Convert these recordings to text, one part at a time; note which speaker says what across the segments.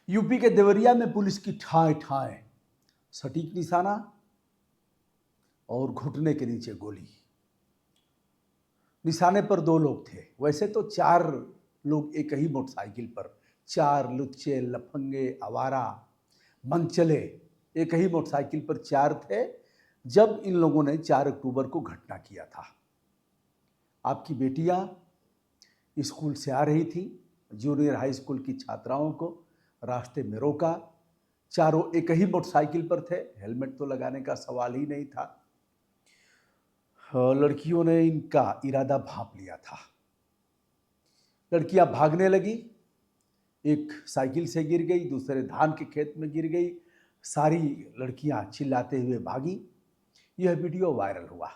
Speaker 1: UP के देवरिया में police की ठाए ठाए सटीक निशाना और घुटने के नीचे गोली। निशाने पर दो लोग थे। वैसे तो चार लोग एक ही मोटरसाइकिल पर, चार लुच्चे लफंगे आवारा मनचले एक ही मोटरसाइकिल पर चार थे जब इन लोगों ने 4 अक्टूबर को घटना किया था। आपकी बेटियां स्कूल से आ रही थी, जूनियर हाई स्कूल की छात्राओं को रास्ते में रोका। चारों एक ही मोटरसाइकिल पर थे, हेलमेट तो लगाने का सवाल ही नहीं था। लड़कियों ने इनका इरादा भांप लिया था। लड़कियां भागने लगी, एक साइकिल से गिर गई, दूसरे धान के खेत में गिर गई। सारी लड़कियां चिल्लाते हुए भागी। यह वीडियो वायरल हुआ।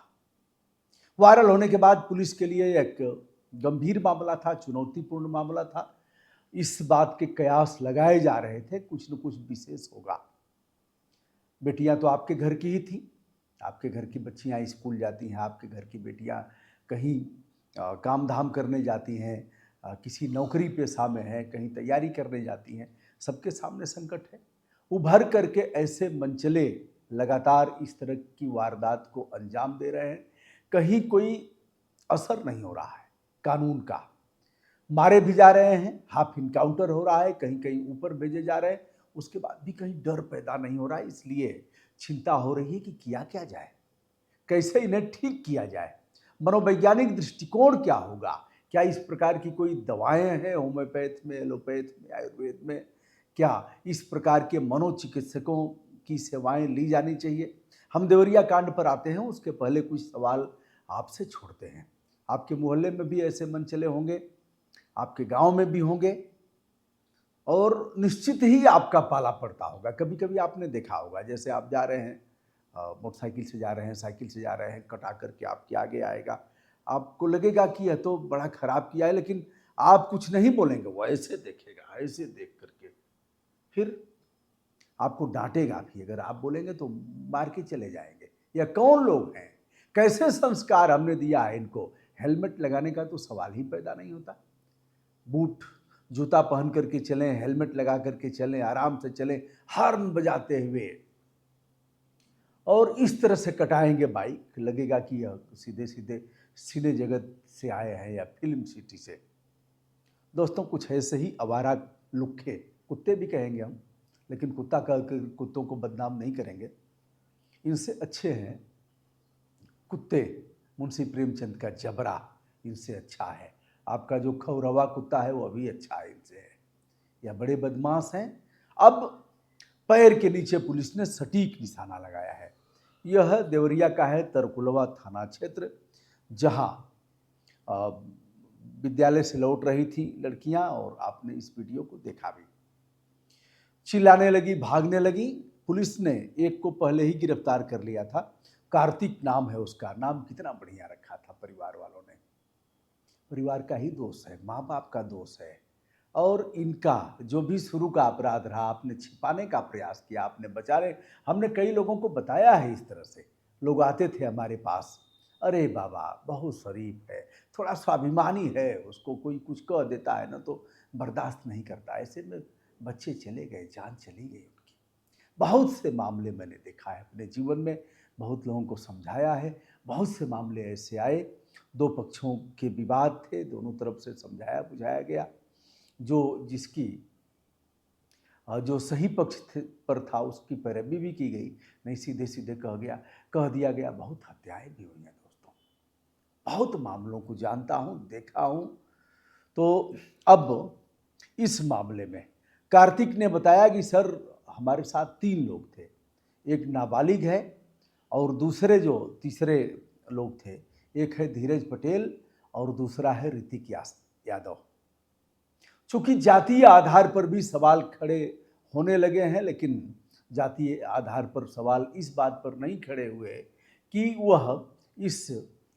Speaker 1: वायरल होने के बाद पुलिस के लिए एक गंभीर मामला था, चुनौतीपूर्ण मामला था। इस बात के कयास लगाए जा रहे थे कुछ न कुछ विशेष होगा। बेटियां तो आपके घर की ही थी, आपके घर की बच्चियां स्कूल जाती हैं, आपके घर की बेटियां कहीं काम धाम करने जाती हैं, किसी नौकरी पेशा में हैं, कहीं तैयारी करने जाती हैं। सबके सामने संकट है। उभर करके ऐसे मनचले लगातार इस तरह की वारदात को अंजाम दे रहे हैं। कहीं कोई असर नहीं हो रहा है कानून का। मारे भी जा रहे हैं, हाफ इनकाउंटर हो रहा है, कहीं कहीं ऊपर भेजे जा रहे हैं, उसके बाद भी कहीं डर पैदा नहीं हो रहा है। इसलिए चिंता हो रही है कि किया क्या जाए, कैसे इन्हें ठीक किया जाए। मनोवैज्ञानिक दृष्टिकोण क्या होगा? क्या इस प्रकार की कोई दवाएं हैं होम्योपैथ में, एलोपैथ में, आयुर्वेद में? क्या इस प्रकार के मनोचिकित्सकों की सेवाएं ली जानी चाहिए? हम देवरिया कांड पर आते हैं, उसके पहले कुछ सवाल आपसे छोड़ते हैं। आपके मोहल्ले में भी ऐसे मनचले होंगे, आपके गांव में भी होंगे, और निश्चित ही आपका पाला पड़ता होगा। कभी कभी आपने देखा होगा, जैसे आप जा रहे हैं, मोटरसाइकिल से जा रहे हैं, साइकिल से जा रहे हैं, कटा करके आपके आगे आएगा, आपको लगेगा कि यह तो बड़ा खराब किया है, लेकिन आप कुछ नहीं बोलेंगे, वो ऐसे देखेगा, ऐसे देख करके फिर आपको डांटेगा भी। अगर आप बोलेंगे तो मार के चले जाएंगे। यह कौन लोग हैं? कैसे संस्कार हमने दिया है इनको? हेलमेट लगाने का तो सवाल ही पैदा नहीं होता। बूट जूता पहन करके चलें, हेलमेट लगा करके चलें, आराम से चलें, हॉर्न बजाते हुए, और इस तरह से कटाएंगे बाइक, लगेगा कि यह सीधे सीधे सिने जगत से आए हैं या फिल्म सिटी से। दोस्तों, कुछ ऐसे ही आवारा लुक्खे, कुत्ते भी कहेंगे हम, लेकिन कुत्ता कहकर कुत्तों को बदनाम नहीं करेंगे। इनसे अच्छे हैं कुत्ते, मुंशी प्रेमचंद का जबरा इनसे अच्छा है। आपका जो खौरवा कुत्ता है वो भी अच्छा है इनसे है। यह बड़े बदमाश हैं। अब पैर के नीचे पुलिस ने सटीक निशाना लगाया है। यह देवरिया का है तरकुलवा थाना क्षेत्र, जहां विद्यालय से लौट रही थी लड़कियां, और आपने इस वीडियो को देखा भी। चिल्लाने लगी, भागने लगी। पुलिस ने एक को पहले ही गिरफ्तार कर लिया था। कार्तिक नाम है उसका। नाम कितना बढ़िया रखा था परिवार वालों ने। परिवार का ही दोष है, माँ बाप का दोष है। और इनका जो भी शुरू का अपराध रहा, आपने छिपाने का प्रयास किया, आपने बचाने, हमने कई लोगों को बताया है इस तरह से। लोग आते थे हमारे पास, अरे बाबा बहुत शरीफ है, थोड़ा स्वाभिमानी है, उसको कोई कुछ कह देता है ना तो बर्दाश्त नहीं करता। ऐसे में बच्चे चले गए, जान चली गई उनकी। बहुत से मामले मैंने देखा है अपने जीवन में, बहुत लोगों को समझाया है। बहुत से मामले ऐसे आए, दो पक्षों के विवाद थे, दोनों तरफ से समझाया बुझाया गया। जिसकी जो सही पक्ष पर था उसकी पैरवी भी की गई, नहीं सीधे सीधे कह दिया गया। बहुत हत्याएं भी हुई हैं दोस्तों। बहुत मामलों को जानता हूँ, देखा हूँ। तो अब इस मामले में कार्तिक ने बताया कि सर हमारे साथ 3 लोग थे, एक नाबालिग है और दूसरे जो तीसरे लोग थे, एक है धीरज पटेल और दूसरा है ऋतिक यादव। चूंकि जातीय आधार पर भी सवाल खड़े होने लगे हैं, लेकिन जातीय आधार पर सवाल इस बात पर नहीं खड़े हुए कि वह इस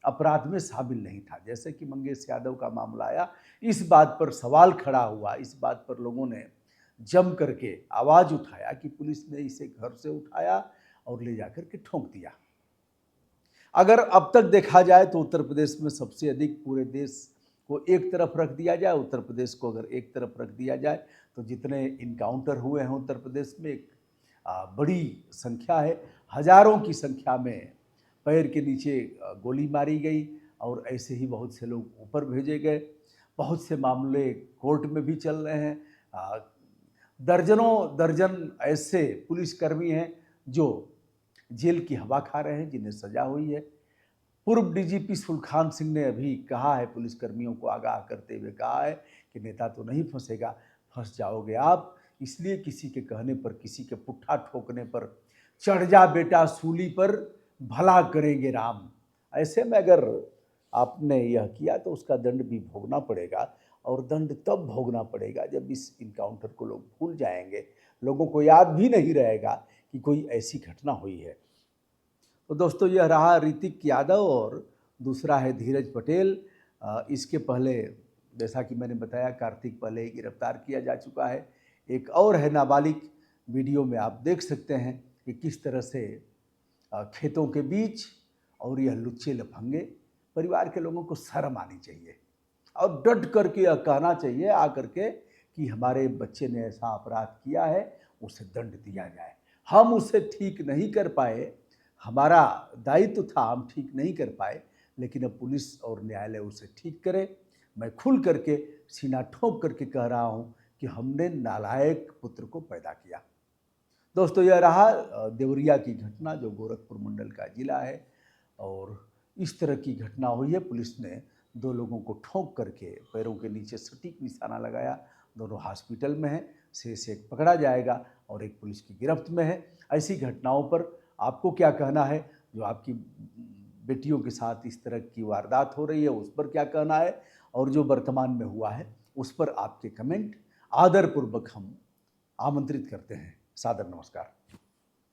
Speaker 1: अपराध में शामिल नहीं था। जैसे कि मंगेश यादव का मामला आया, इस बात पर सवाल खड़ा हुआ, इस बात पर लोगों ने जम करके आवाज उठाया कि पुलिस ने इसे घर से उठाया और ले जाकर के ठोंक दिया। अगर अब तक देखा जाए तो उत्तर प्रदेश में सबसे अधिक पूरे देश को एक तरफ रख दिया जाए, उत्तर प्रदेश को अगर एक तरफ रख दिया जाए तो जितने इनकाउंटर हुए हैं उत्तर प्रदेश में एक बड़ी संख्या है, हजारों की संख्या में पैर के नीचे गोली मारी गई और ऐसे ही बहुत से लोग ऊपर भेजे गए। बहुत से मामले कोर्ट में भी चल रहे हैं। दर्जनों दर्जन ऐसे पुलिसकर्मी हैं जो जेल की हवा खा रहे हैं, जिन्हें सजा हुई है। पूर्व डीजीपी सुलखान सिंह ने अभी कहा है, पुलिसकर्मियों को आगाह करते हुए कहा है कि नेता तो नहीं फंसेगा, फंस जाओगे आप, इसलिए किसी के कहने पर, किसी के पुट्ठा ठोकने पर चढ़ जा बेटा सूली पर, भला करेंगे राम। ऐसे में अगर आपने यह किया तो उसका दंड भी भोगना पड़ेगा, और दंड तब भोगना पड़ेगा जब इस इनकाउंटर को लोग भूल जाएंगे, लोगों को याद भी नहीं रहेगा कि कोई ऐसी घटना हुई है। तो दोस्तों, यह रहा ऋतिक यादव और दूसरा है धीरज पटेल। इसके पहले जैसा कि मैंने बताया, कार्तिक पहले गिरफ्तार किया जा चुका है। एक और है नाबालिग, वीडियो में आप देख सकते हैं कि किस तरह से खेतों के बीच, और यह लुच्चे लफंगे, परिवार के लोगों को शर्म आनी चाहिए और डट करके यह कहना चाहिए आकर के कि हमारे बच्चे ने ऐसा अपराध किया है, उसे दंड दिया जाए। हम उसे ठीक नहीं कर पाए, हमारा दायित्व था, हम ठीक नहीं कर पाए, लेकिन अब पुलिस और न्यायालय उसे ठीक करे। मैं खुल करके सीना ठोक करके कह रहा हूँ कि हमने नालायक पुत्र को पैदा किया। दोस्तों, यह रहा देवरिया की घटना, जो गोरखपुर मंडल का जिला है, और इस तरह की घटना हुई है। पुलिस ने 2 लोगों को ठोक करके पैरों के नीचे सटीक निशाना लगाया। दोनों हॉस्पिटल में हैं, शेष एक पकड़ा जाएगा और एक पुलिस की गिरफ्त में है। ऐसी घटनाओं पर आपको क्या कहना है? जो आपकी बेटियों के साथ इस तरह की वारदात हो रही है, उस पर क्या कहना है? और जो वर्तमान में हुआ है, उस पर आपके कमेंट आदरपूर्वक हम आमंत्रित करते हैं। सादर नमस्कार।